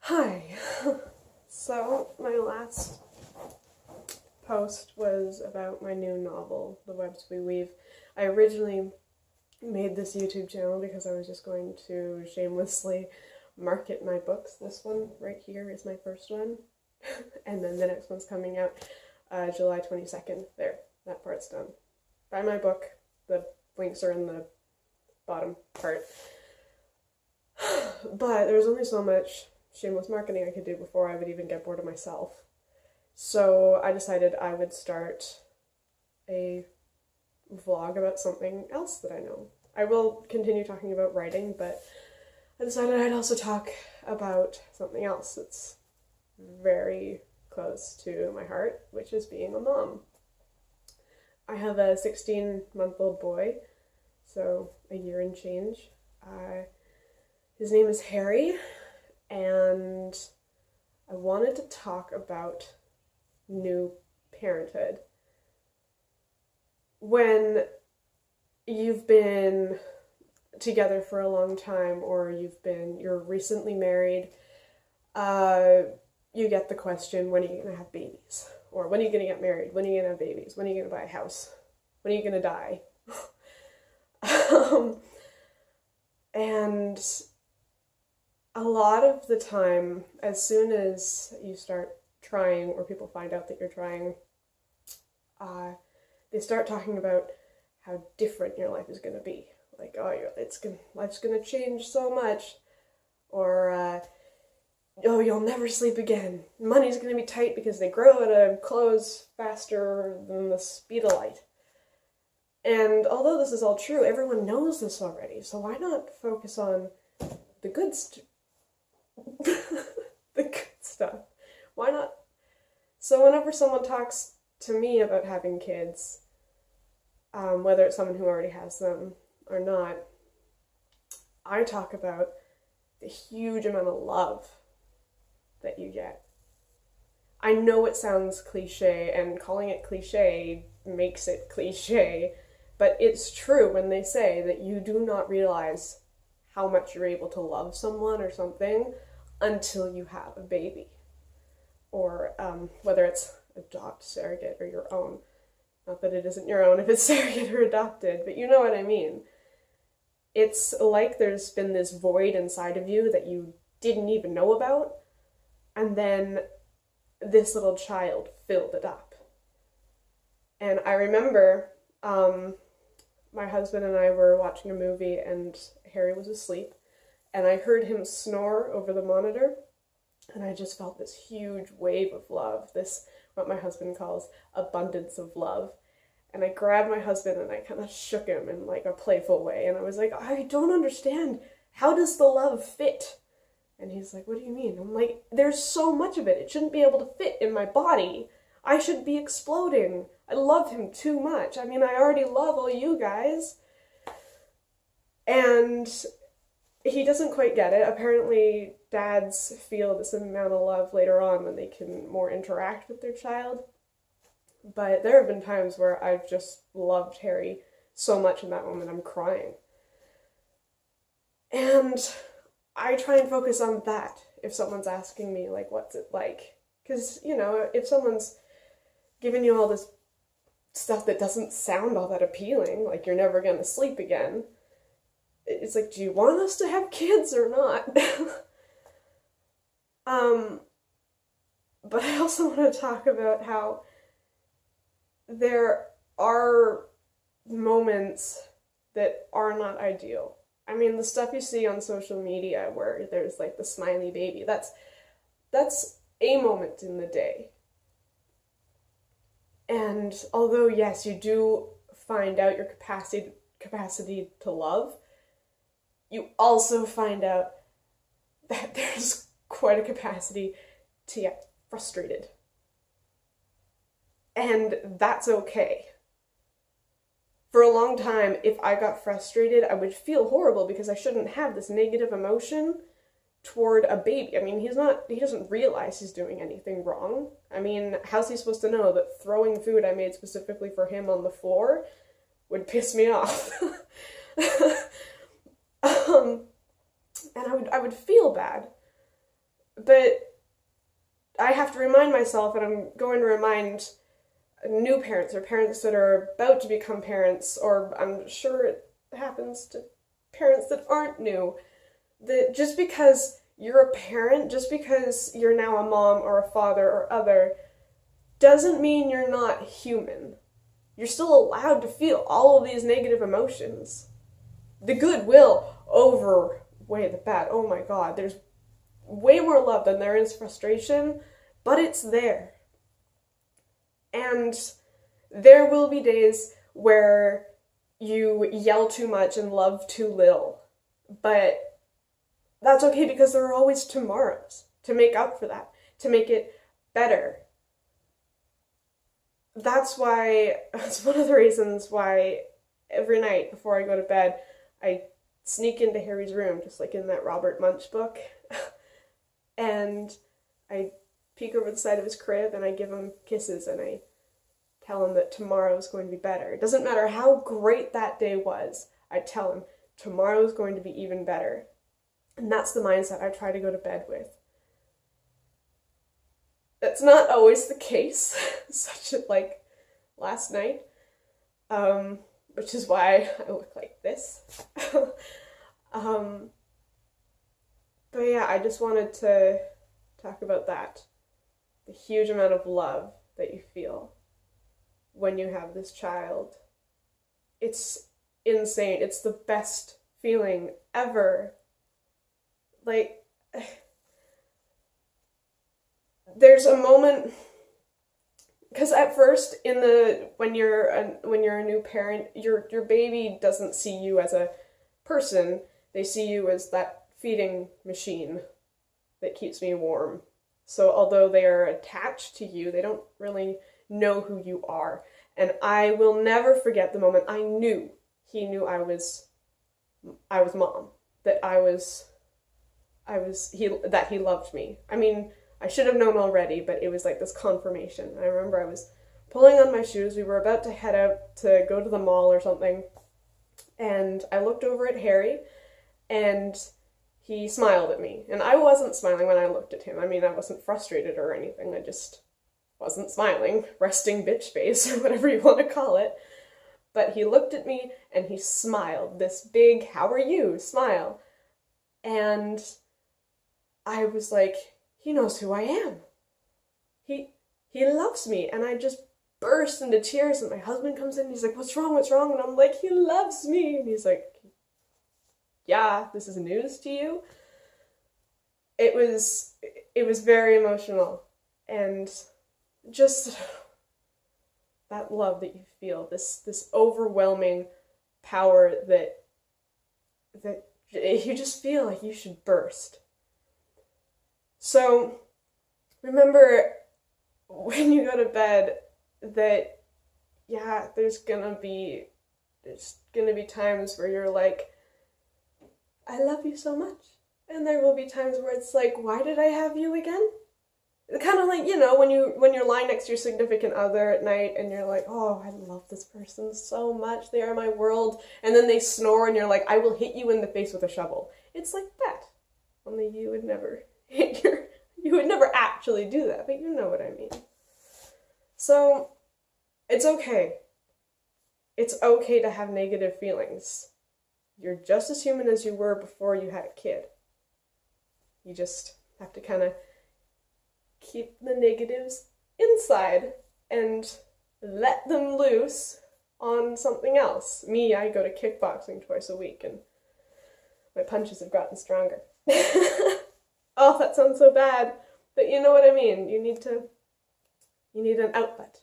Hi. So, my last post was about my new novel, The Webs We Weave. I originally made this YouTube channel because I was just going to shamelessly market my books. This one right here is my first one. And then the next one's coming out July 22nd. There, that part's done. Buy my book. The links are in the bottom part. But there's only so much shameless marketing I could do before I would even get bored of myself. So I decided I would start a vlog about something else that I know. I will continue talking about writing, but I decided I'd also talk about something else that's very close to my heart, which is being a mom. I have a 16-month-old boy, so a year and change. His name is Harry, and I wanted to talk about new parenthood. When you've been together for a long time, or you're recently married, you get the question, when are you going to have babies? Or when are you going to get married? When are you going to have babies? When are you going to buy a house? When are you going to die? And a lot of the time, as soon as you start trying, or people find out that you're trying, they start talking about how different your life is going to be. Like, oh, life's going to change so much. Or, oh, you'll never sleep again. Money's going to be tight because they grow out of clothes faster than the speed of light. And although this is all true, everyone knows this already. So why not focus on the good the good stuff? Why not? So whenever someone talks to me about having kids, whether it's someone who already has them or not, I talk about the huge amount of love that you get. I know it sounds cliche, and calling it cliche makes it cliche, but it's true when they say that you do not realize how much you're able to love someone or something until you have a baby. Or whether it's adopt, surrogate, or your own. Not that it isn't your own if it's surrogate or adopted, but you know what I mean. It's like there's been this void inside of you that you didn't even know about, and then this little child filled it up. And I remember my husband and I were watching a movie, and Harry was asleep, and I heard him snore over the monitor, and I just felt this huge wave of love, this, what my husband calls, abundance of love. And I grabbed my husband and I kind of shook him in like a playful way, and I was like, I don't understand, how does the love fit? And he's like, what do you mean? I'm like, there's so much of it, it shouldn't be able to fit in my body. I should be exploding. I love him too much. I mean, I already love all you guys. And he doesn't quite get it. Apparently, dads feel this amount of love later on when they can more interact with their child. But there have been times where I've just loved Harry so much in that moment I'm crying. And I try and focus on that if someone's asking me, like, what's it like? Because, you know, if someone's giving you all this stuff that doesn't sound all that appealing, like you're never going to sleep again, it's like, do you want us to have kids or not? But I also want to talk about how there are moments that are not ideal. I mean, the stuff you see on social media where there's like the smiley baby, that's a moment in the day. And although, yes, you do find out your capacity to love, you also find out that there's quite a capacity to get frustrated. And that's okay. For a long time, if I got frustrated, I would feel horrible because I shouldn't have this negative emotion toward a baby. I mean, he doesn't realize he's doing anything wrong. I mean, how's he supposed to know that throwing food I made specifically for him on the floor would piss me off? And I would feel bad. But I have to remind myself, and I'm going to remind new parents or parents that are about to become parents, or I'm sure it happens to parents that aren't new, that just because you're a parent, just because you're now a mom or a father or other, doesn't mean you're not human. You're still allowed to feel all of these negative emotions. The good will outweigh the bad. Oh my God, there's way more love than there is frustration, but it's there. And there will be days where you yell too much and love too little, but that's okay because there are always tomorrows to make up for that, to make it better. That's one of the reasons why every night before I go to bed, I sneak into Harry's room, just like in that Robert Munch book, and I peek over the side of his crib and I give him kisses and I tell him that tomorrow is going to be better. It doesn't matter how great that day was, I tell him tomorrow is going to be even better. And that's the mindset I try to go to bed with. That's not always the case, such as like last night, which is why I look like this. But yeah, I just wanted to talk about that. The huge amount of love that you feel when you have this child. It's insane. It's the best feeling ever. Like, there's a moment, because at first when you're a new parent, your baby doesn't see you as a person. They see you as that feeding machine that keeps me warm. So although they are attached to you, they don't really know who you are. And I will never forget the moment I knew he knew I was mom, that that he loved me. I mean, I should have known already, but it was like this confirmation. I remember I was pulling on my shoes. We were about to head out to go to the mall or something, and I looked over at Harry, and he smiled at me. And I wasn't smiling when I looked at him. I mean, I wasn't frustrated or anything. I just wasn't smiling. Resting bitch face, or whatever you want to call it. But he looked at me, and he smiled. This big, how are you? Smile. And I was like, he knows who I am. He loves me. And I just burst into tears, and my husband comes in, and he's like, what's wrong? And I'm like, he loves me. And he's like, yeah, this is news to you. It was very emotional, and just that love that you feel, this overwhelming power that you just feel like you should burst. So remember when you go to bed that, yeah, there's gonna be times where you're like, I love you so much. And there will be times where it's like, why did I have you again? Kind of like, when you're lying next to your significant other at night and you're like, oh, I love this person so much. They are my world. And then they snore and you're like, I will hit you in the face with a shovel. It's like that. Only you would never actually do that, but you know what I mean. So it's okay. It's okay to have negative feelings. You're just as human as you were before you had a kid. You just have to kind of keep the negatives inside and let them loose on something else. Me, I go to kickboxing twice a week and my punches have gotten stronger. Oh, that sounds so bad, but you know what I mean. You need an outlet.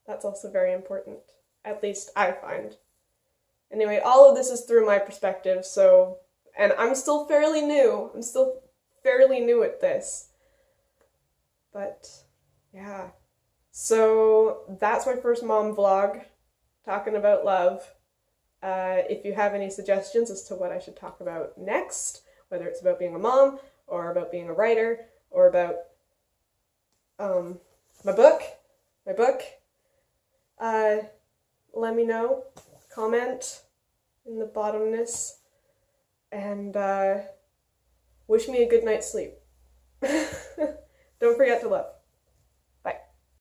That's also very important, at least I find. Anyway, all of this is through my perspective, and I'm still fairly new. I'm still fairly new at this. But, yeah. So, that's my first mom vlog, talking about love. If you have any suggestions as to what I should talk about next, whether it's about being a mom, or about being a writer, or about my book, let me know. Comment in the bottomness, and wish me a good night's sleep. Don't forget to love.